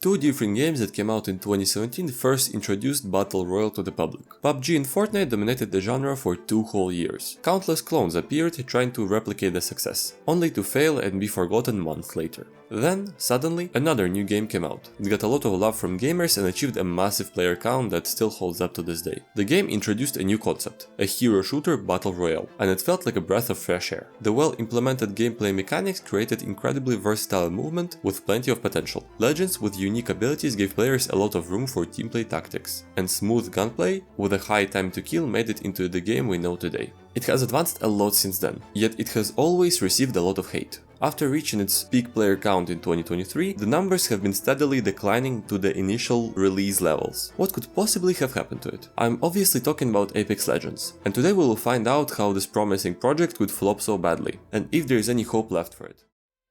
Two different games that came out in 2017 first introduced Battle Royale to the public. PUBG and Fortnite dominated the genre for 2 whole years. Countless clones appeared trying to replicate the success, only to fail and be forgotten months later. Then, suddenly, another new game came out. It got a lot of love from gamers and achieved a massive player count that still holds up to this day. The game introduced a new concept, a hero shooter battle royale, and it felt like a breath of fresh air. The well-implemented gameplay mechanics created incredibly versatile movement with plenty of potential. Legends with unique abilities gave players a lot of room for teamplay tactics, and smooth gunplay with a high time to kill made it into the game we know today. It has advanced a lot since then, yet it has always received a lot of hate. After reaching its peak player count in 2023, the numbers have been steadily declining to the initial release levels. What could possibly have happened to it? I'm obviously talking about Apex Legends, and today we will find out how this promising project could flop so badly, and if there is any hope left for it.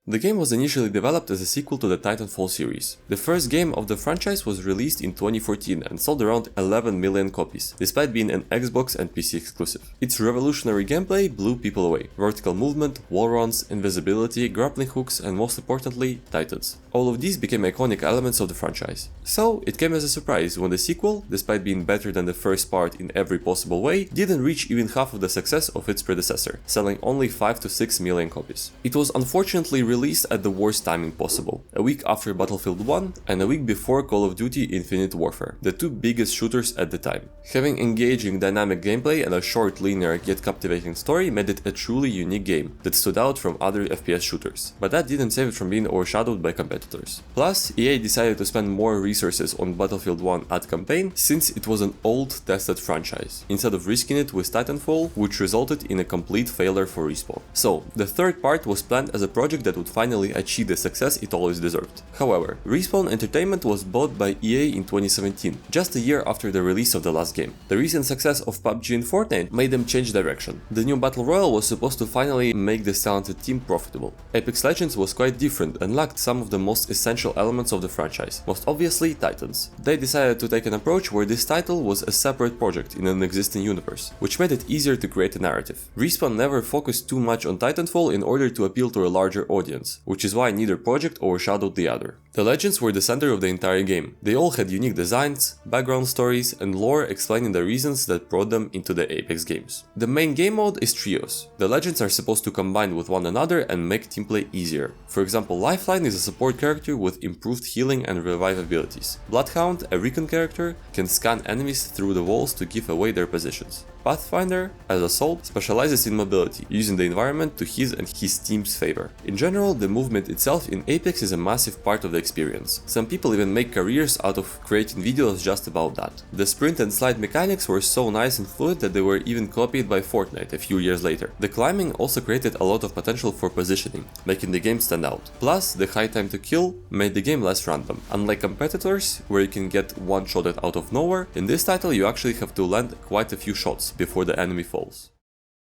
The game was initially developed as a sequel to the Titanfall series. The first game of the franchise was released in 2014 and sold around 11 million copies, despite being an Xbox and PC exclusive. Its revolutionary gameplay blew people away. Vertical movement, wall runs, invisibility, grappling hooks, and most importantly, Titans. All of these became iconic elements of the franchise. So, it came as a surprise when the sequel, despite being better than the first part in every possible way, didn't reach even half of the success of its predecessor, selling only 5 to 6 million copies. It was unfortunately released at the worst timing possible, a week after Battlefield 1 and a week before Call of Duty Infinite Warfare, the two biggest shooters at the time. Having engaging dynamic gameplay and a short, linear yet captivating story made it a truly unique game that stood out from other FPS shooters, but that didn't save it from being overshadowed by competitors. Plus, EA decided to spend more resources on Battlefield 1 ad campaign since it was an old, tested franchise, instead of risking it with Titanfall, which resulted in a complete failure for Respawn. So, the third part was planned as a project that would finally achieve the success it always deserved. However, Respawn Entertainment was bought by EA in 2017, just a year after the release of the last game. The recent success of PUBG and Fortnite made them change direction. The new Battle Royale was supposed to finally make this talented team profitable. Apex Legends was quite different and lacked some of the most essential elements of the franchise, most obviously Titans. They decided to take an approach where this title was a separate project in an existing universe, which made it easier to create a narrative. Respawn never focused too much on Titanfall in order to appeal to a larger audience, which is why neither project overshadowed the other. The Legends were the center of the entire game. They all had unique designs, background stories, and lore explaining the reasons that brought them into the Apex games. The main game mode is trios. The Legends are supposed to combine with one another and make teamplay easier. For example, Lifeline is a support character with improved healing and revive abilities. Bloodhound, a recon character, can scan enemies through the walls to give away their positions. Pathfinder, as Assault, specializes in mobility, using the environment to his and his team's favor. In general, the movement itself in Apex is a massive part of the experience. Some people even make careers out of creating videos just about that. The sprint and slide mechanics were so nice and fluid that they were even copied by Fortnite a few years later. The climbing also created a lot of potential for positioning, making the game stand out. Plus, the high time to kill made the game less random. Unlike competitors, where you can get one-shotted out of nowhere, in this title you actually have to land quite a few shots before the enemy falls.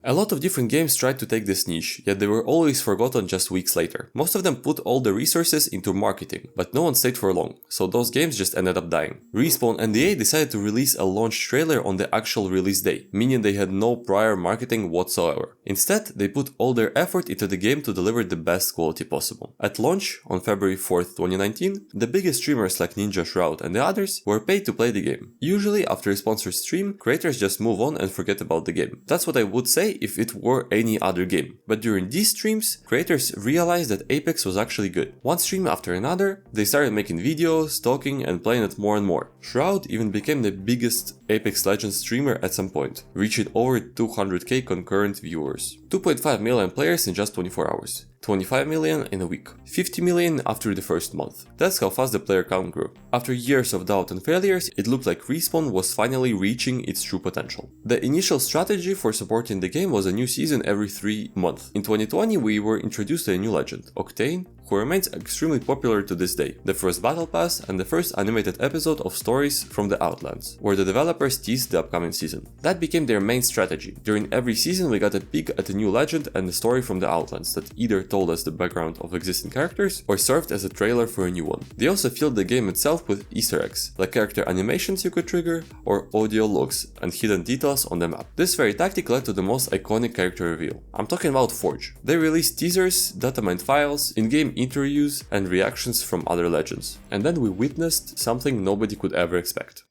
A lot of different games tried to take this niche, yet they were always forgotten just weeks later. Most of them put all the resources into marketing, but no one stayed for long, so those games just ended up dying. Respawn and EA decided to release a launch trailer on the actual release day, meaning they had no prior marketing whatsoever. Instead, they put all their effort into the game to deliver the best quality possible. At launch, on February 4th, 2019, the biggest streamers like Ninja, thorught, and the others were paid to play the game. Usually, after a sponsored stream, creators just move on and forget about the game. That's what I would say if it were any other game. But during these streams, creators realized that Apex was actually good. One stream after another, they started making videos, talking, and playing it more and more. thorught even became the biggest Apex Legends streamer at some point, reaching over 200k concurrent viewers. 2.5 million players in just 24 hours. 25 million in a week, 50 million after the first month. That's how fast the player count grew. After years of doubt and failures, it looked like Respawn was finally reaching its true potential. The initial strategy for supporting the game was a new season every 3 months. In 2020, we were introduced to a new legend, Octane, who remains extremely popular to this day, the first battle pass and the first animated episode of Stories from the Outlands, where the developers teased the upcoming season. That became their main strategy. During every season we got a peek at a new legend and a story from the Outlands that either told us the background of existing characters or served as a trailer for a new one. They also filled the game itself with Easter eggs, like character animations you could trigger or audio logs and hidden details on the map. This very tactic led to the most iconic character reveal. I'm talking about Forge. They released teasers, data mined files, in-game interviews and reactions from other legends. And then we witnessed something nobody could ever expect.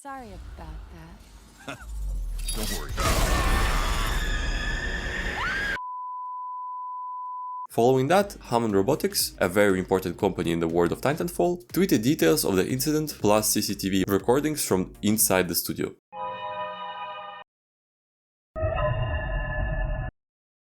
Sorry about that. Don't worry. Following that, Hammond Robotics, a very important company in the world of Titanfall, tweeted details of the incident plus CCTV recordings from inside the studio.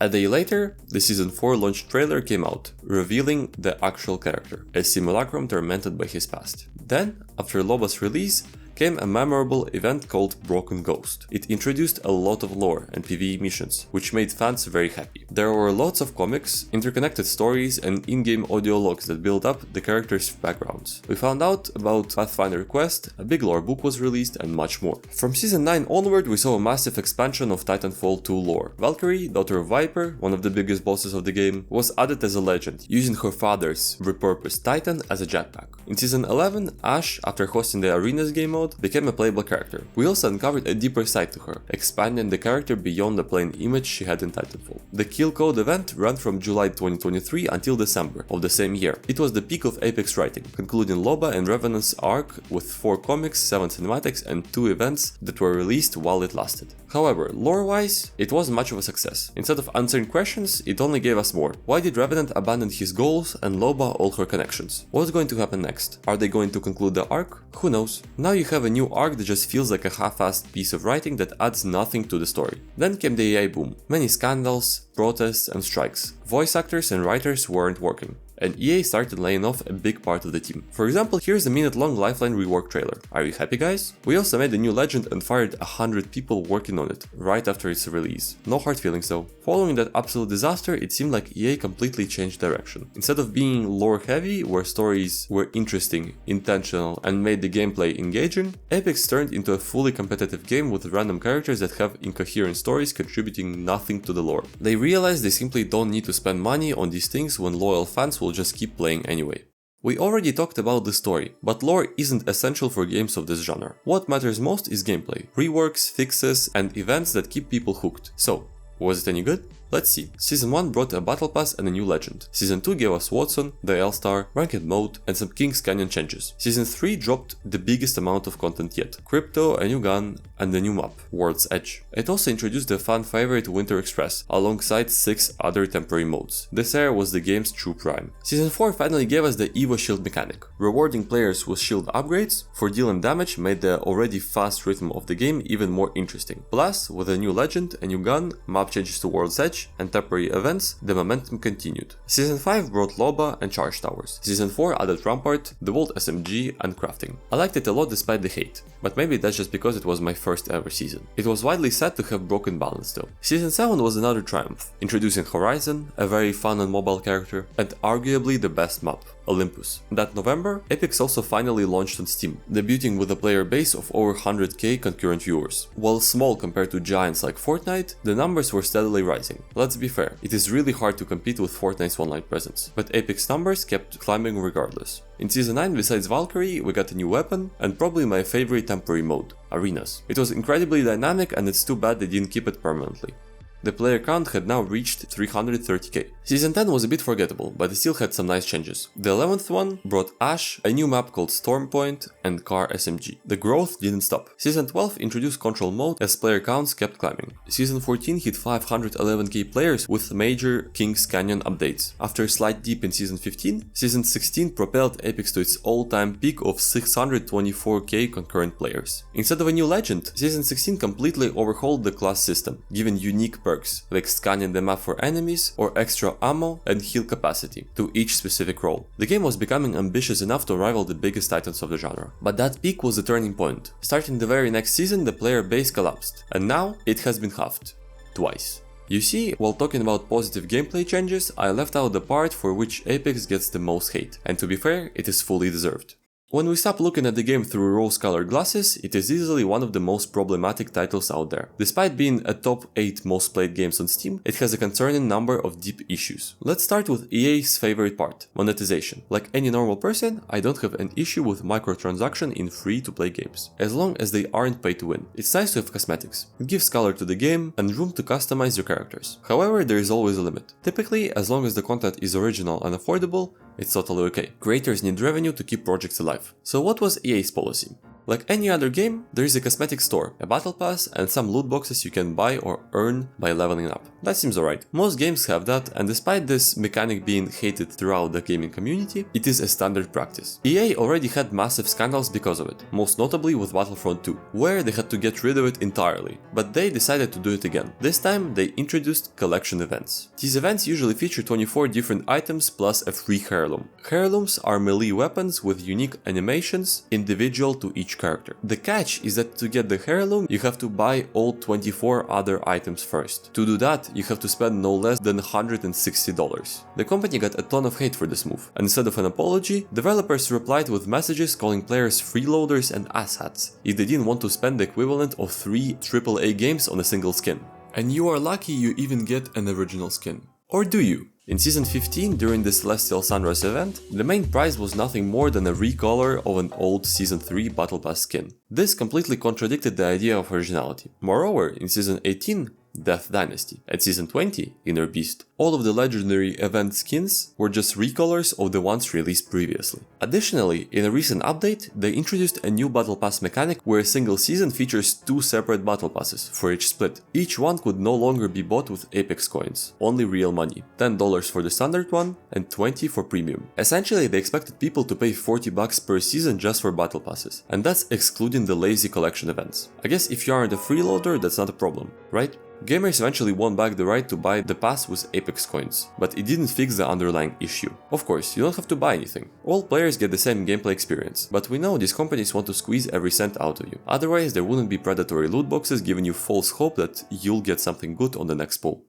A day later, the Season 4 launch trailer came out, revealing the actual character, a simulacrum tormented by his past. Then, after Loba's release, came a memorable event called Broken Ghost. It introduced a lot of lore and PvE missions, which made fans very happy. There were lots of comics, interconnected stories, and in-game audio logs that build up the characters' backgrounds. We found out about Pathfinder Quest, a big lore book was released, and much more. From Season 9 onward, we saw a massive expansion of Titanfall 2 lore. Valkyrie, daughter of Viper, one of the biggest bosses of the game, was added as a legend, using her father's repurposed Titan as a jetpack. In Season 11, Ashe, after hosting the Arenas game mode, became a playable character. We also uncovered a deeper side to her, expanding the character beyond the plain image she had in Titanfall. The Kill Code event ran from July 2023 until December of the same year. It was the peak of Apex writing, concluding Loba and Revenant's arc with 4 comics, 7 cinematics, and 2 events that were released while it lasted. However, lore-wise, it wasn't much of a success. Instead of answering questions, it only gave us more. Why did Revenant abandon his goals and Loba all her connections? What's going to happen next? Are they going to conclude the arc? Who knows? Now you have a new arc that just feels like a half-assed piece of writing that adds nothing to the story. Then came the AI boom. Many scandals, protests, and strikes. Voice actors and writers weren't working, and EA started laying off a big part of the team. For example, here's a minute-long Lifeline rework trailer. Are you happy, guys? We also made a new legend and fired 100 people working on it, right after its release. No hard feelings though. Following that absolute disaster, it seemed like EA completely changed direction. Instead of being lore-heavy, where stories were interesting, intentional, and made the gameplay engaging, Apex turned into a fully competitive game with random characters that have incoherent stories contributing nothing to the lore. They realized they simply don't need to spend money on these things when loyal fans will just keep playing anyway. We already talked about the story, but lore isn't essential for games of this genre. What matters most is gameplay, reworks, fixes, and events that keep people hooked. So, was it any good? Let's see. Season 1 brought a battle pass and a new legend. Season 2 gave us Watson, the L-Star, ranked mode, and some King's Canyon changes. Season 3 dropped the biggest amount of content yet. Crypto, a new gun, and a new map, World's Edge. It also introduced the fan favorite Winter Express, alongside 6 other temporary modes. This era was the game's true prime. Season 4 finally gave us the Evo Shield mechanic. Rewarding players with shield upgrades for dealing damage made the already fast rhythm of the game even more interesting. Plus, with a new legend, a new gun, map changes to World's Edge, and temporary events, the momentum continued. Season 5 brought Loba and Charge Towers. Season 4 added Rampart, the Volt SMG, and crafting. I liked it a lot despite the hate, but maybe that's just because it was my first ever season. It was widely said to have broken balance though. Season 7 was another triumph, introducing Horizon, a very fun and mobile character, and arguably the best map, Olympus. That November, Apex also finally launched on Steam, debuting with a player base of over 100k concurrent viewers. While small compared to giants like Fortnite, the numbers were steadily rising. Let's be fair, it is really hard to compete with Fortnite's online presence, but Apex numbers kept climbing regardless. In Season 9, besides Valkyrie, we got a new weapon, and probably my favorite temporary mode, Arenas. It was incredibly dynamic, and it's too bad they didn't keep it permanently. The player count had now reached 330k. Season 10 was a bit forgettable, but it still had some nice changes. The 11th one brought Ashe, a new map called Stormpoint, and Car SMG. The growth didn't stop. Season 12 introduced control mode as player counts kept climbing. Season 14 hit 511k players with major King's Canyon updates. After a slight dip in Season 15, Season 16 propelled Apex to its all-time peak of 624k concurrent players. Instead of a new legend, Season 16 completely overhauled the class system, giving unique perks like scanning the map for enemies or extra ammo and heal capacity to each specific role. The game was becoming ambitious enough to rival the biggest titans of the genre. But that peak was the turning point. Starting the very next season, the player base collapsed, and now it has been halved. Twice. You see, while talking about positive gameplay changes, I left out the part for which Apex gets the most hate, and to be fair, it is fully deserved. When we stop looking at the game through rose-colored glasses, it is easily one of the most problematic titles out there. Despite being a top 8 most played games on Steam, it has a concerning number of deep issues. Let's start with EA's favorite part, monetization. Like any normal person, I don't have an issue with microtransaction in free-to-play games, as long as they aren't pay to win. It's nice to have cosmetics. It gives color to the game and room to customize your characters. However, there is always a limit. Typically, as long as the content is original and affordable, it's totally okay. Creators need revenue to keep projects alive. So what was EA's policy? Like any other game, there is a cosmetic store, a battle pass, and some loot boxes you can buy or earn by leveling up. That seems alright. Most games have that, and despite this mechanic being hated throughout the gaming community, it is a standard practice. EA already had massive scandals because of it, most notably with Battlefront 2, where they had to get rid of it entirely, but they decided to do it again. This time they introduced collection events. These events usually feature 24 different items plus a free heirloom. Heirlooms are melee weapons with unique animations individual to each character. The catch is that to get the heirloom, you have to buy all 24 other items first. To do that, you have to spend no less than $160. The company got a ton of hate for this move, and instead of an apology, developers replied with messages calling players freeloaders and asshats if they didn't want to spend the equivalent of 3 AAA games on a single skin. And you are lucky you even get an original skin. Or do you? In Season 15, during the Celestial Sunrise event, the main prize was nothing more than a recolor of an old Season 3 Battle Pass skin. This completely contradicted the idea of originality. Moreover, in Season 18, Death Dynasty, at Season 20, Inner Beast, all of the legendary event skins were just recolors of the ones released previously. Additionally, in a recent update, they introduced a new Battle Pass mechanic where a single season features 2 separate Battle Passes for each split. Each one could no longer be bought with Apex coins, only real money. $10 for the standard one and $20 for premium. Essentially, they expected people to pay $40 per season just for Battle Passes, and that's excluding the lazy collection events. I guess if you aren't a freeloader, that's not a problem, right? Gamers eventually won back the right to buy the pass with Apex coins, but it didn't fix the underlying issue. Of course, you don't have to buy anything. All players get the same gameplay experience, but we know these companies want to squeeze every cent out of you. Otherwise, there wouldn't be predatory loot boxes giving you false hope that you'll get something good on the next pull.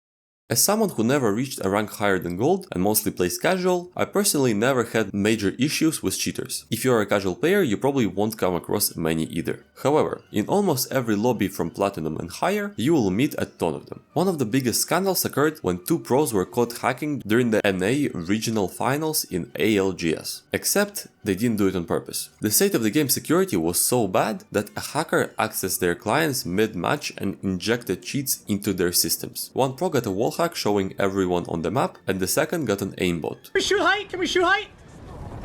As someone who never reached a rank higher than gold and mostly plays casual, I personally never had major issues with cheaters. If you're a casual player, you probably won't come across many either. However, in almost every lobby from Platinum and higher, you will meet a ton of them. One of the biggest scandals occurred when 2 pros were caught hacking during the NA regional finals in ALGS. Except they didn't do it on purpose. The state of the game's security was so bad that a hacker accessed their clients mid-match and injected cheats into their systems. One pro got a wall hack showing everyone on the map, and the second got an aimbot. Can we shoot height? Can we shoot height?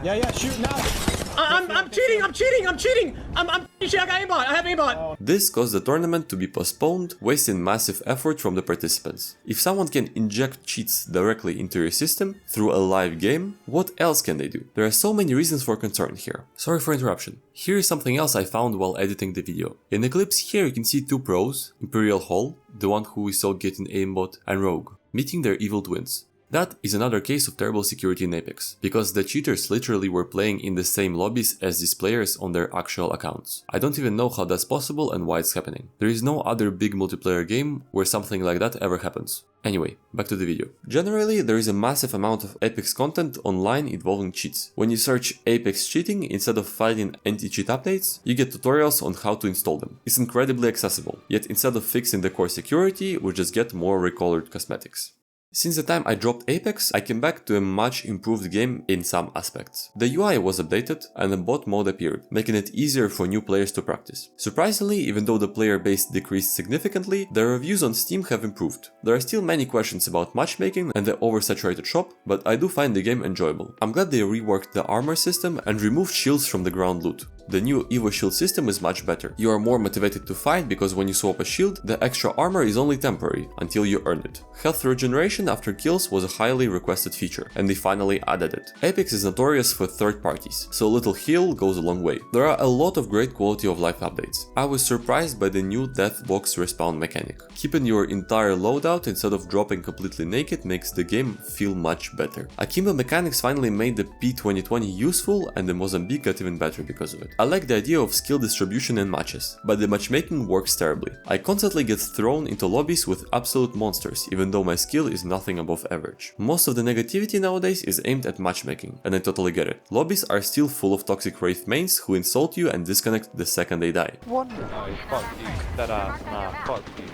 Yeah, shoot now. I'm cheating! I'm cheating! I got aimbot! I have aimbot! This caused the tournament to be postponed, wasting massive effort from the participants. If someone can inject cheats directly into your system through a live game, what else can they do? There are so many reasons for concern here. Sorry for interruption. Here is something else I found while editing the video. In the clips here you can see 2 pros, Imperial Hall, the one who we saw getting aimbot, and Rogue, meeting their evil twins. That is another case of terrible security in Apex, because the cheaters literally were playing in the same lobbies as these players on their actual accounts. I don't even know how that's possible and why it's happening. There is no other big multiplayer game where something like that ever happens. Anyway, back to the video. Generally, there is a massive amount of Apex content online involving cheats. When you search Apex cheating, instead of finding anti-cheat updates, you get tutorials on how to install them. It's incredibly accessible, yet instead of fixing the core security, we just get more recolored cosmetics. Since the time I dropped Apex, I came back to a much improved game in some aspects. The UI was updated and a bot mode appeared, making it easier for new players to practice. Surprisingly, even though the player base decreased significantly, the reviews on Steam have improved. There are still many questions about matchmaking and the oversaturated shop, but I do find the game enjoyable. I'm glad they reworked the armor system and removed shields from the ground loot. The new Evo shield system is much better. You are more motivated to fight because when you swap a shield, the extra armor is only temporary, until you earn it. Health regeneration after kills was a highly requested feature, and they finally added it. Apex is notorious for third parties, so a little heal goes a long way. There are a lot of great quality of life updates. I was surprised by the new death box respawn mechanic. Keeping your entire loadout instead of dropping completely naked makes the game feel much better. Akimbo mechanics finally made the P2020 useful, and the Mozambique got even better because of it. good. I like the idea of skill distribution in matches, but the matchmaking works terribly. I constantly get thrown into lobbies with absolute monsters, even though my skill is nothing above average. Most of the negativity nowadays is aimed at matchmaking, and I totally get it. Lobbies are still full of toxic Wraith mains who insult you and disconnect the second they die. No, fuck you. That ass, nah, fuck you.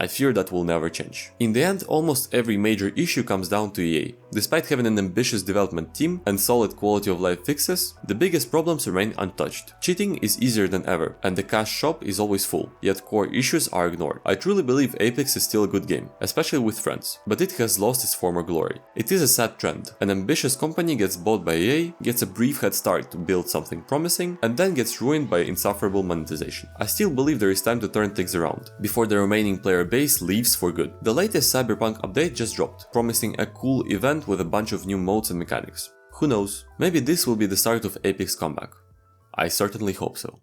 I fear that will never change. In the end, almost every major issue comes down to EA. Despite having an ambitious development team and solid quality of life fixes, the biggest problems remain untouched. Cheating is easier than ever, and the cash shop is always full, yet core issues are ignored. I truly believe Apex is still a good game, especially with friends, but it has lost its former glory. It is a sad trend. An ambitious company gets bought by EA, gets a brief head start to build something promising, and then gets ruined by insufferable monetization. I still believe there is time to turn things around, before the remaining player base leaves for good. The latest Cyberpunk update just dropped, promising a cool event with a bunch of new modes and mechanics. Who knows, maybe this will be the start of Apex comeback. I certainly hope so.